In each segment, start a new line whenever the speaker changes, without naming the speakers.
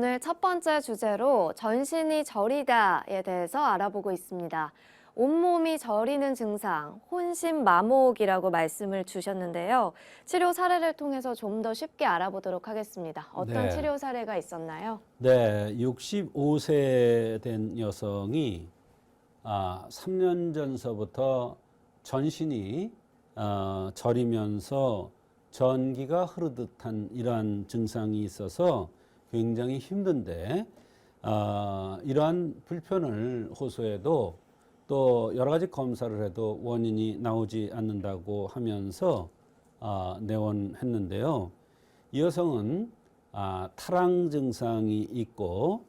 오늘 첫 번째 주제로 전신이 저리다에 대해서 알아보고 있습니다. 온몸이 저리는 증상, 혼신마모옥이라고 말씀을 주셨는데요. 치료 사례를 통해서 좀 더 쉽게 알아보도록 하겠습니다. 어떤
네.
치료 사례가 있었나요?
네, 65세 된 여성이 3년 전서부터 전신이 저리면서 전기가 흐르듯한 이러한 증상이 있어서 굉장히 힘든데 이러한 불편을 호소해도 또 여러 가지 검사를 해도 원인이 나오지 않는다고 하면서 내원했는데요. 이 여성은 타랑 증상이 있고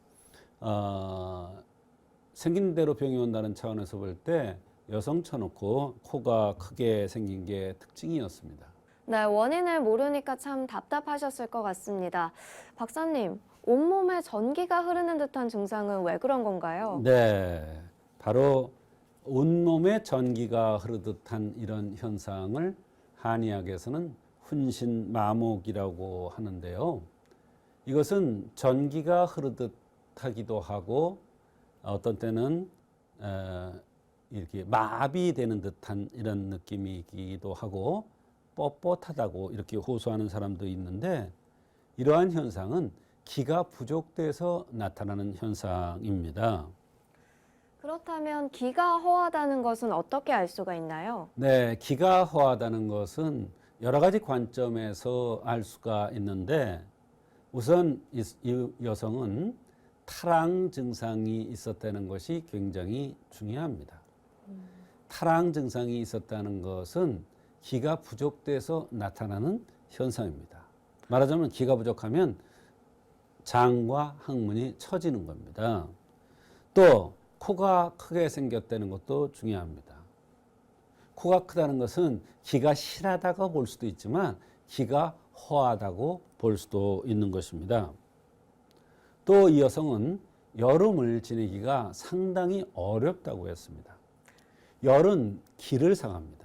생긴 대로 병이 온다는 차원에서 볼 때 여성 쳐놓고 코가 크게 생긴 게 특징이었습니다.
네, 원인을 모르니까 참 답답하셨을 것 같습니다. 박사님, 온몸에 전기가 흐르는 듯한 증상은 왜 그런 건가요?
네, 바로 온몸에 전기가 흐르듯한 이런 현상을 한의학에서는 혼신마목이라고 하는데요. 이것은 전기가 흐르듯 하기도 하고 어떤 때는 이렇게 마비되는 듯한 이런 느낌이기도 하고 뻣뻣하다고 이렇게 호소하는 사람도 있는데 이러한 현상은 기가 부족돼서 나타나는 현상입니다.
그렇다면 기가 허하다는 것은 어떻게 알 수가 있나요?
네, 기가 허하다는 것은 여러 가지 관점에서 알 수가 있는데 우선 이 여성은 타랑 증상이 있었다는 것이 굉장히 중요합니다. 타랑 증상이 있었다는 것은 기가 부족돼서 나타나는 현상입니다. 말하자면 기가 부족하면 장과 항문이 처지는 겁니다. 또 코가 크게 생겼다는 것도 중요합니다. 코가 크다는 것은 기가 실하다고 볼 수도 있지만 기가 허하다고 볼 수도 있는 것입니다. 또 이 여성은 여름을 지내기가 상당히 어렵다고 했습니다. 열은 기를 상합니다.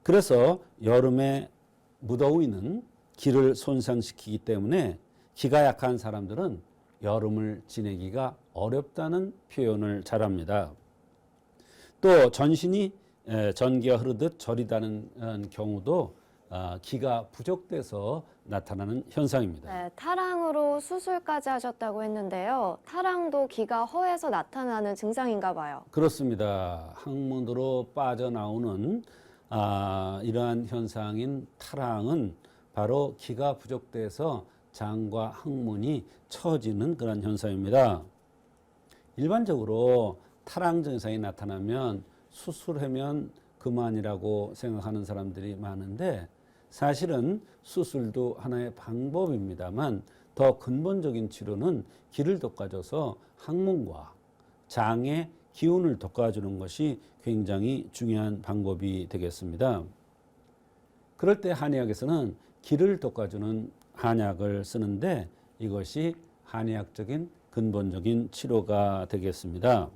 그래서 여름에 무더위는 기를 손상시키기 때문에 기가 약한 사람들은 여름을 지내기가 어렵다는 표현을 잘합니다. 또 전신이 전기가 흐르듯 저리다는 경우도 기가 부족돼서 나타나는 현상입니다.
네, 타랑으로 수술까지 하셨다고 했는데요. 타랑도 기가 허해서 나타나는 증상인가 봐요.
그렇습니다. 항문으로 빠져나오는 이러한 현상인 타랑은 바로 기가 부족돼서 장과 항문이 처지는 그런 현상입니다. 일반적으로 타랑 증상이 나타나면 수술하면 그만이라고 생각하는 사람들이 많은데 사실은 수술도 하나의 방법입니다만 더 근본적인 치료는 기를 돋궈줘서 항문과 장의 기운을 돋궈주는 것이 굉장히 중요한 방법이 되겠습니다. 그럴 때 한의학에서는 기를 돋궈주는 한약을 쓰는데 이것이 한의학적인 근본적인 치료가 되겠습니다.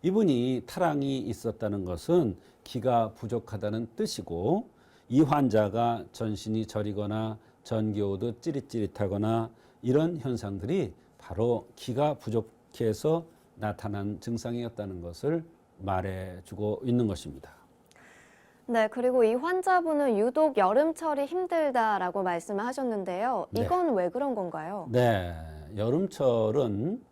이분이 타랑이 있었다는 것은 기가 부족하다는 뜻이고 이 환자가 전신이 저리거나 전기 오듯 찌릿찌릿하거나 이런 현상들이 바로 기가 부족해서 나타난 증상이었다는 것을 말해주고 있는 것입니다.
네, 그리고 이 환자분은 유독 여름철이 힘들다라고 말씀을 하셨는데요.
네.
이건 왜 그런 건가요?
네, 여름철은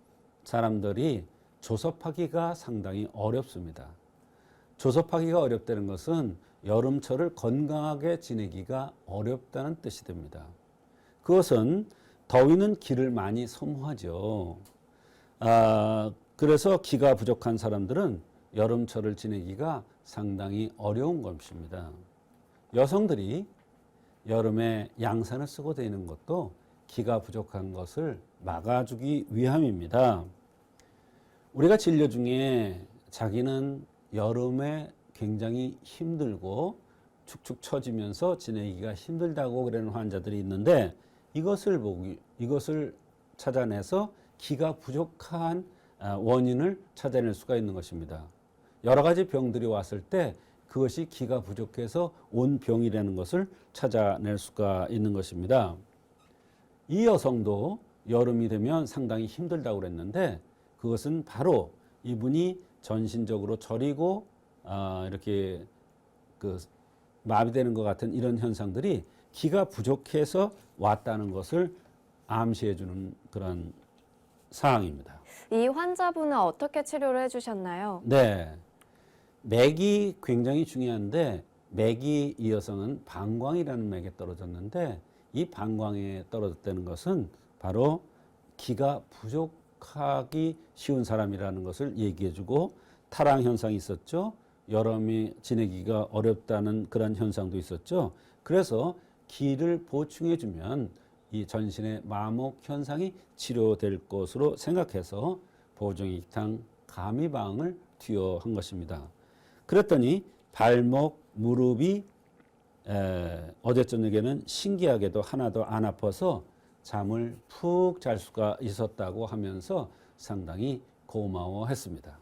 사람들이 조섭하기가 상당히 어렵습니다. 조섭하기가 어렵다는 것은 여름철을 건강하게 지내기가 어렵다는 뜻이 됩니다. 그것은 더위는 기를 많이 소모하죠. 그래서 기가 부족한 사람들은 여름철을 지내기가 상당히 어려운 것입니다. 여성들이 여름에 양산을 쓰고 다니는 것도 기가 부족한 것을 막아주기 위함입니다. 우리가 진료 중에 자기는 여름에 굉장히 힘들고 축축 처지면서 지내기가 힘들다고 그러는 환자들이 있는데 이것을 찾아내서 기가 부족한 원인을 찾아낼 수가 있는 것입니다. 여러 가지 병들이 왔을 때 그것이 기가 부족해서 온 병이라는 것을 찾아낼 수가 있는 것입니다. 이 여성도 여름이 되면 상당히 힘들다고 그랬는데 그것은 바로 이분이 전신적으로 저리고 이렇게 그 마비되는 것 같은 이런 현상들이 기가 부족해서 왔다는 것을 암시해 주는 그런 상황입니다.
이 환자분은 어떻게 치료를 해주셨나요?
네. 맥이 굉장히 중요한데 맥이 이 여성은 방광이라는 맥에 떨어졌는데 이 방광에 떨어졌다는 것은 바로 기가 부족하기 쉬운 사람이라는 것을 얘기해 주고 탈항 현상이 있었죠. 여름이 지내기가 어렵다는 그런 현상도 있었죠. 그래서 기를 보충해 주면 이 전신의 마목 현상이 치료될 것으로 생각해서 보증익탕 가미방을 투여한 것입니다. 그랬더니 발목, 무릎이 어제 저녁에는 신기하게도 하나도 안 아파서 잠을 푹 잘 수가 있었다고 하면서 상당히 고마워했습니다.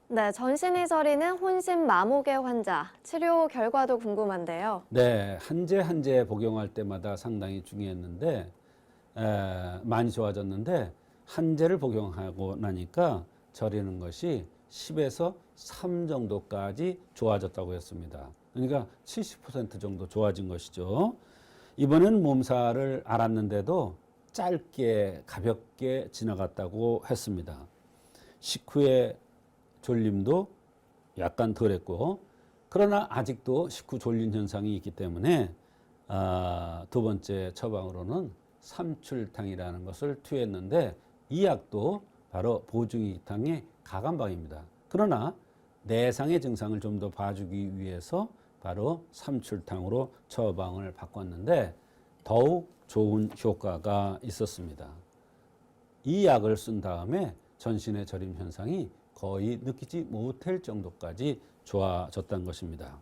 네, 전신이 저리는 혼신 마목의 환자, 치료 결과도 궁금한데요.
네, 한 제 복용할 때마다 상당히 중요했는데 많이 좋아졌는데 한 제를 복용하고 나니까 저리는 것이 10에서 3 정도까지 좋아졌다고 했습니다. 그러니까 70% 정도 좋아진 것이죠. 이번엔 몸살을 앓았는데도 짧게 가볍게 지나갔다고 했습니다. 식후에 졸림도 약간 덜했고 그러나 아직도 식후 졸린 현상이 있기 때문에 두 번째 처방으로는 삼출탕이라는 것을 투여했는데 이 약도 바로 보증이탕의 가감방입니다. 그러나 내상의 증상을 좀 더 봐주기 위해서 바로 삼출탕으로 처방을 바꿨는데 더욱 좋은 효과가 있었습니다. 이 약을 쓴 다음에 전신의 저림 현상이 거의 느끼지 못할 정도까지 좋아졌다는 것입니다.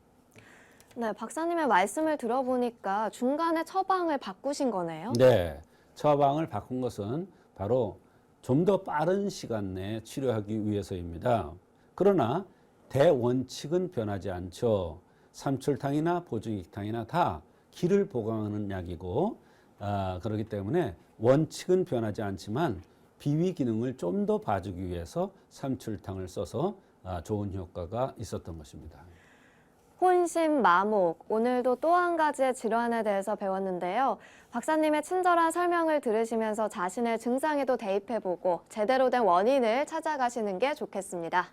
네, 박사님의 말씀을 들어보니까 중간에 처방을 바꾸신 거네요.
네, 처방을 바꾼 것은 바로 좀 더 빠른 시간 내에 치료하기 위해서입니다. 그러나 대원칙은 변하지 않죠. 삼출탕이나 보증익탕이나 다 기를 보강하는 약이고 그렇기 때문에 원칙은 변하지 않지만 비위 기능을 좀 더 봐주기 위해서 삼출탕을 써서 좋은 효과가 있었던 것입니다.
혼신 마목, 오늘도 또 한 가지의 질환에 대해서 배웠는데요. 박사님의 친절한 설명을 들으시면서 자신의 증상에도 대입해보고 제대로 된 원인을 찾아가시는 게 좋겠습니다.